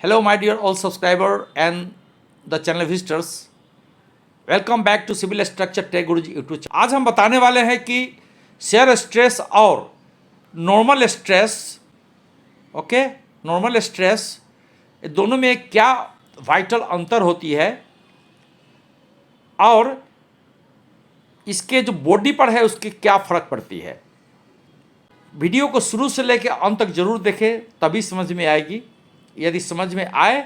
Hello, my dear all subscriber and the channel visitors. Welcome back to civil structure tech Guruji YouTube channel. आज हम बताने वाले हैं कि शेयर स्ट्रेस और नॉर्मल स्ट्रेस, नॉर्मल स्ट्रेस दोनों में क्या वाइटल अंतर होती है और इसके जो बॉडी पर है उसकी क्या फ़र्क पड़ती है। वीडियो को शुरू से लेकर अंत तक जरूर देखें, तभी समझ में आएगी। यदि समझ में आए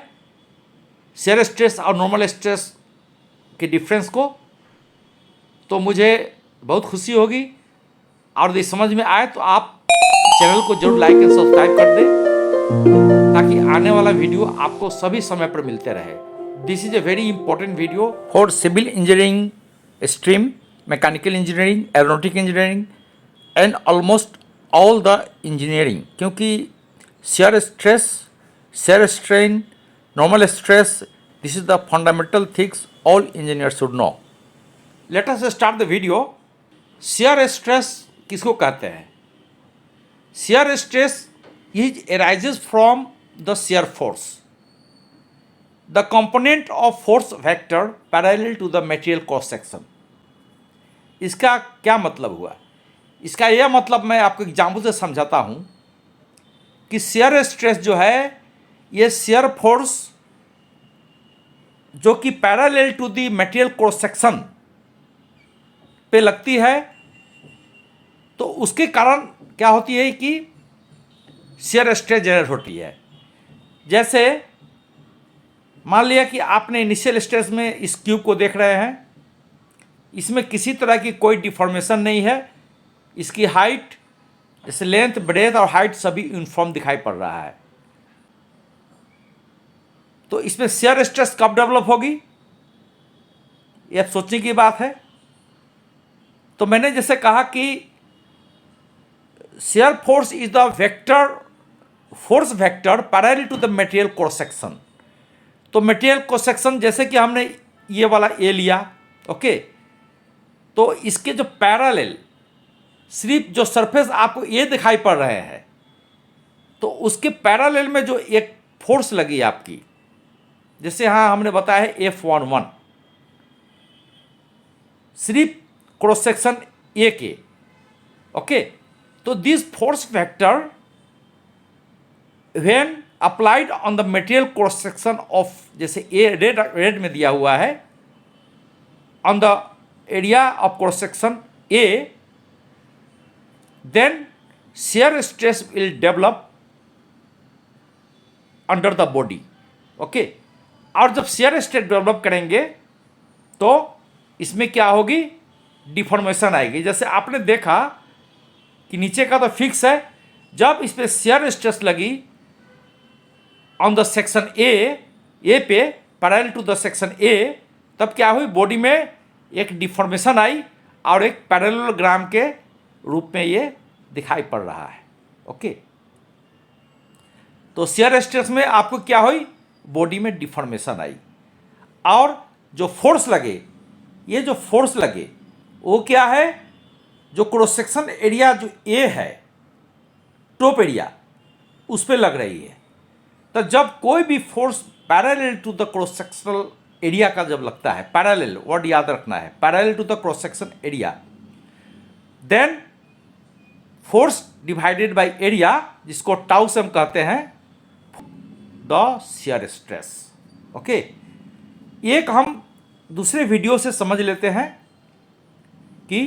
शेयर स्ट्रेस और नॉर्मल स्ट्रेस के डिफरेंस को, तो मुझे बहुत खुशी होगी। और यदि समझ में आए तो आप चैनल को जरूर लाइक एंड सब्सक्राइब कर दें, ताकि आने वाला वीडियो आपको सभी समय पर मिलते रहे। This is a very important video for civil engineering stream, mechanical engineering, aeronautic engineering and almost all the engineering, क्योंकि shear stress, shear strain, normal stress, this is the fundamental things all engineers should know. Let us start the video. Shear stress किसको कहते हैं? Shear stress arises from the shear force, the component of force vector parallel to the material cross section. इसका क्या मतलब हुआ? इसका यह मतलब मैं आपको एग्जाम्पल से समझाता हूँ कि शेयर स्ट्रेस जो है, ये शेयर फोर्स जो कि parallel to the material cross section पे लगती है, तो उसके कारण क्या होती है कि शेयर स्ट्रेस जनरेट होती है। जैसे मान लिया कि आपने इनिशियल स्टेज में इस क्यूब को देख रहे हैं, इसमें किसी तरह की कोई डिफॉर्मेशन नहीं है, इसकी हाइट, इस लेंथ, ब्रेथ और हाइट सभी यूनिफॉर्म दिखाई पड़ रहा है। तो इसमें शेयर स्ट्रेस कब डेवलप होगी, ये अब सोचने की बात है। तो मैंने जैसे कहा कि shear force is the vector, force vector parallel to the material cross section. तो मटेरियल क्रॉस सेक्शन, जैसे कि हमने ये वाला ए लिया, तो इसके जो पैरेलल, सिर्फ जो सरफेस आपको ये दिखाई पड़ रहे हैं, तो उसके पैरेलल में जो एक फोर्स लगी आपकी, जैसे हाँ हमने बताया है F11, सिर्फ क्रॉस सेक्शन ए के, तो this force vector when applied on the material cross section of, जैसे ए रेड में दिया हुआ है, on the area of cross section A, then shear stress will develop under the body. और जब shear stress develop करेंगे तो इसमें क्या होगी, डिफॉर्मेशन आएगी। जैसे आपने देखा कि नीचे का तो फिक्स है, जब इस पर शेयर स्ट्रेस लगी ऑन द सेक्शन ए पे parallel to the section A, तब क्या हुई, बॉडी में एक डिफॉर्मेशन आई और एक पैरेललोग्राम के रूप में ये दिखाई पड़ रहा है। तो शेयर स्ट्रेस में आपको क्या हुई, बॉडी में डिफॉर्मेशन आई, और जो फोर्स लगे, ये जो फोर्स लगे वो क्या है, जो क्रॉस सेक्शन एरिया जो ए है, टॉप एरिया, उस पर लग रही है। तो जब कोई भी force parallel to the cross sectional area का जब लगता है, पैरेलल वर्ड याद रखना है, parallel to the cross section area, then force divided by area, जिसको टाउ से हम कहते हैं द शेयर स्ट्रेस। एक हम दूसरे वीडियो से समझ लेते हैं कि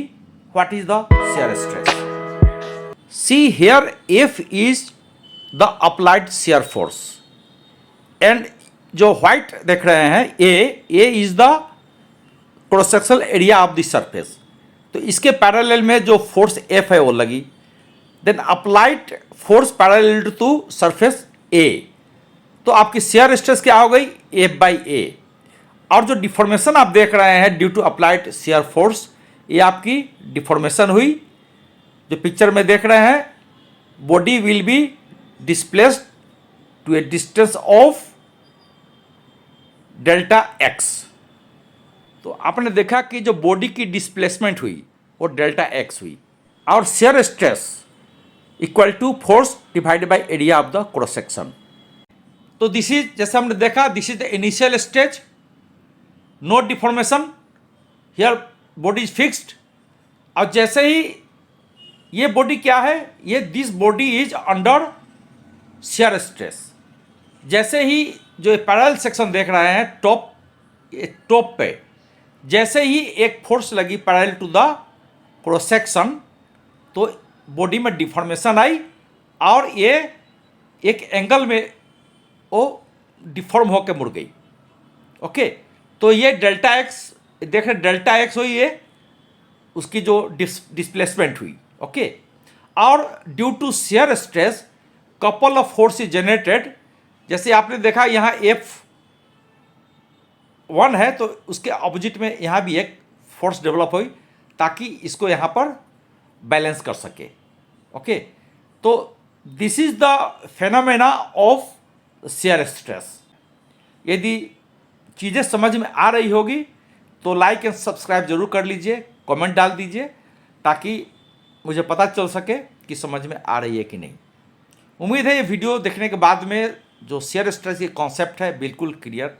what is the shear stress. See here, F is the applied shear force, and जो व्हाइट देख रहे हैं A is the cross sectional area of the surface. तो इसके पैरेलल में जो फोर्स एफ है वो लगी, then applied force parallel to surface A, तो आपकी शेयर स्ट्रेस क्या हो गई, F/A। और जो डिफॉर्मेशन आप देख रहे हैं due to applied shear force, ये आपकी डिफॉर्मेशन हुई, जो पिक्चर में देख रहे हैं, body will be displaced to a distance of delta X. तो आपने देखा कि जो बॉडी की डिस्प्लेसमेंट हुई वो डेल्टा एक्स हुई, और shear stress equal to force divided by area of the cross section. तो दिस इज, जैसे हमने देखा, this is the initial stage, no deformation, here body is fixed. और जैसे ही ये बॉडी क्या है, ये this body is under shear stress. जैसे ही जो पैरेलल सेक्शन देख रहे हैं टॉप पे, जैसे ही एक फोर्स लगी parallel to the cross section, तो बॉडी में डिफॉर्मेशन आई और ये एक एंगल में वो डिफॉर्म होकर मुड़ गई। ओके, तो ये डेल्टा एक्स देख रहे, डेल्टा एक्स हुई ये उसकी जो डिस्प्लेसमेंट हुई। ओके, और due to shear stress couple of force is generated. जैसे आपने देखा यहाँ F1 है, तो उसके ऑपोजिट में यहाँ भी एक फोर्स डेवलप हुई ताकि इसको यहाँ पर बैलेंस कर सके। ओके, तो this is the phenomena of shear stress. यदि चीज़ें समझ में आ रही होगी तो लाइक एंड सब्सक्राइब जरूर कर लीजिए, कमेंट डाल दीजिए ताकि मुझे पता चल सके कि समझ में आ रही है कि नहीं। उम्मीद है ये वीडियो देखने के बाद में जो शियर स्ट्रेस की कॉन्सेप्ट है बिल्कुल क्लियर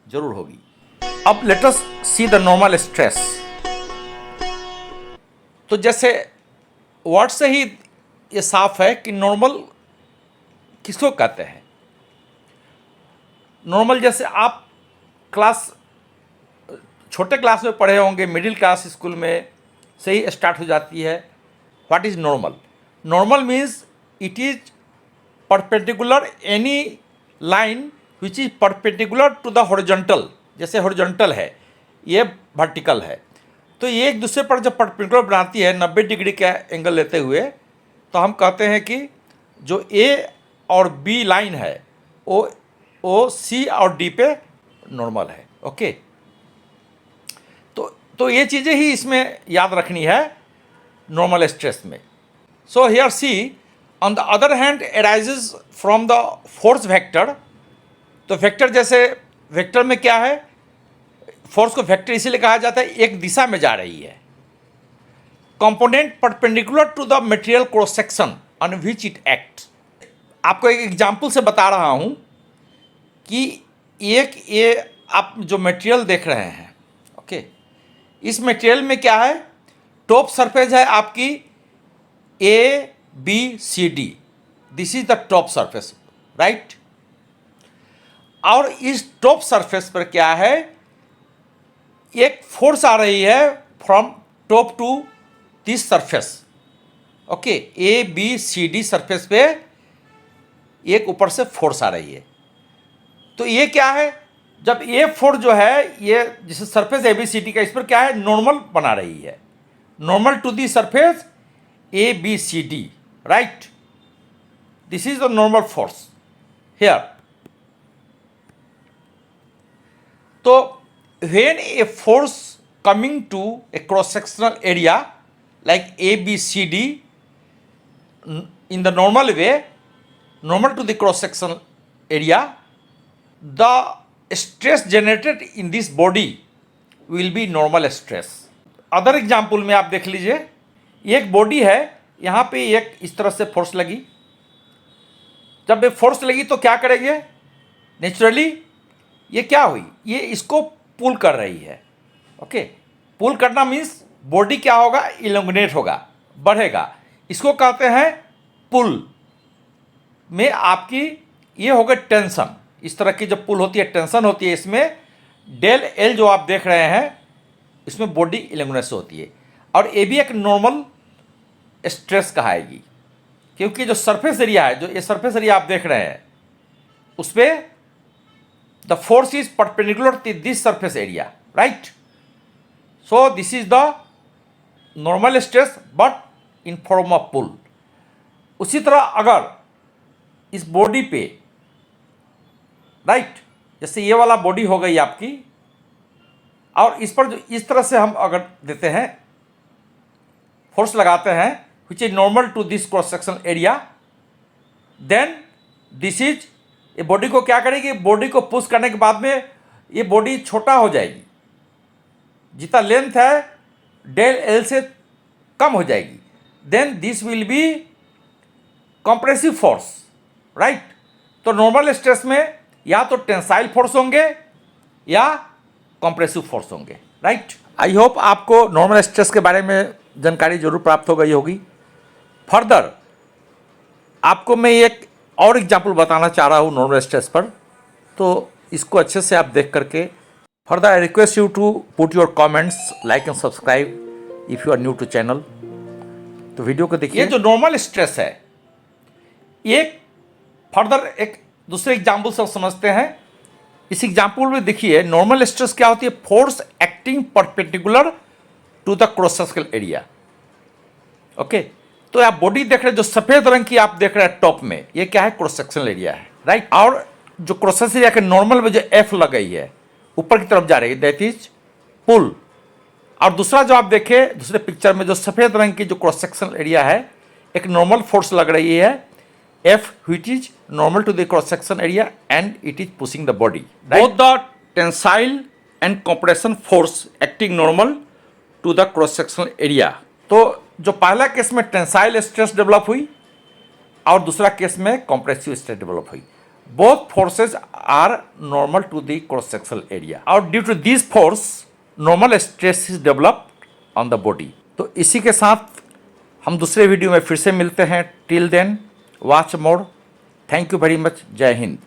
जरूर होगी। अब let us see the normal stress. तो जैसे वर्ड से ही ये साफ है कि नॉर्मल किसको कहते हैं। नॉर्मल जैसे आप छोटे क्लास में पढ़े होंगे, मिडिल क्लास स्कूल में से ही स्टार्ट हो जाती है। What is normal? Normal means it is perpendicular any line which is perpendicular to the horizontal. जैसे हॉरिजॉन्टल है, ये वर्टिकल है, तो ये एक दूसरे पर जब परपेंडिकुलर बनाती है 90 डिग्री का एंगल लेते हुए, तो हम कहते हैं कि जो ए और बी लाइन है वो सी और डी पे नॉर्मल है। ओके, तो ये चीज़ें ही इसमें याद रखनी है नॉर्मल स्ट्रेस में। So here see on the other hand arises from the force vector. तो वेक्टर, जैसे वेक्टर में क्या है, फोर्स को वेक्टर इसीलिए कहा जाता है एक दिशा में जा रही है। Component perpendicular to the material cross section on which it act. आपको एक एग्जांपल से बता रहा हूं कि ये आप जो मटेरियल देख रहे हैं, ओके, इस मटेरियल में क्या है, टॉप सरफेस है आपकी ABCD, this is the top surface, right. और इस टॉप सरफेस पर क्या है, एक फोर्स आ रही है from top to this surface. Okay, ABCD surface पे एक ऊपर से फोर्स आ रही है। तो ये क्या है, जब ये फोर्स जो है, ये जिस सरफेस ABCD का, इस पर क्या है, नॉर्मल बना रही है, normal to the surface ABCD, right. This is the normal force here. तो when a force coming to a cross sectional area like ABCD in the normal way, normal to the cross sectional area, the stress generated in this body will be normal stress. Other example में आप देख लीजिए, एक body है, यहाँ पे एक इस तरह से फोर्स लगी। जब ये फोर्स लगी तो क्या करेंगे, नेचुरली ये क्या हुई, ये इसको पुल कर रही है। ओके, पुल करना मीन्स बॉडी क्या होगा, इलोंगनेट होगा, बढ़ेगा। इसको कहते हैं पुल में आपकी ये होगा टेंशन। इस तरह की जब पुल होती है, टेंशन होती है, इसमें डेल एल जो आप देख रहे हैं, इसमें बॉडी इलोंगनेस होती है। और ये भी एक नॉर्मल स्ट्रेस कहाएगी, क्योंकि जो सरफेस एरिया है, जो ये सरफेस एरिया आप देख रहे हैं, उस पर the force is perpendicular to this surface area, right. So this is the normal stress but in form of pull. उसी तरह अगर इस बॉडी पे, राइट, जैसे ये वाला बॉडी हो गई आपकी, और इस पर जो इस तरह से हम अगर देते हैं, फोर्स लगाते हैं which is normal to this cross section area, then this is, ये बॉडी को क्या करेगी, बॉडी को पुश करने के बाद में ये बॉडी छोटा हो जाएगी, जितना लेंथ है डेल एल से कम हो जाएगी। Then this will be compressive force, right. तो नॉर्मल स्ट्रेस में या तो टेंसाइल फोर्स होंगे या कंप्रेसिव फोर्स होंगे, राइट। आई होप आपको नॉर्मल स्ट्रेस के बारे में जानकारी जरूर प्राप्त हो गई होगी। फर्दर आपको मैं एक और एग्जाम्पल बताना चाह रहा हूँ नॉर्मल स्ट्रेस पर, तो इसको अच्छे से आप देख करके further I request you to put your comments, like and subscribe if you are new to channel. तो वीडियो को देखिए। ये जो नॉर्मल स्ट्रेस है, एक फर्दर एक दूसरे एग्जाम्पल से समझते हैं। इस एग्जाम्पल में देखिए नॉर्मल स्ट्रेस क्या होती है, force acting perpendicular to the cross sectional area. Okay, तो आप बॉडी देख रहे हैं, जो सफेद रंग की आप देख रहे हैं टॉप में, ये क्या है, क्रॉस सेक्शनल एरिया है, राइट। और जो क्रॉस सेक्शनल एरिया के नॉर्मल में जो एफ लग गई है ऊपर की तरफ जा रही है, दैट इज पुल। और दूसरा जो आप देखें दूसरे पिक्चर में, जो सफेद रंग की जो क्रॉस सेक्शनल एरिया है, एक नॉर्मल फोर्स लग रही है F, which is normal to the cross section area and it is pushing the body. Right? Both the tensile and compression force acting normal to the cross sectional area. तो जो पहला case में tensile stress develop हुई और दूसरा case में compressive stress develop हुई, both forces are normal to the cross sectional area और due to this force normal stress is developed on the body. तो इसी के साथ हम दूसरे वीडियो में फिर से मिलते हैं। Till then, watch more. Thank you very much. Jai Hind.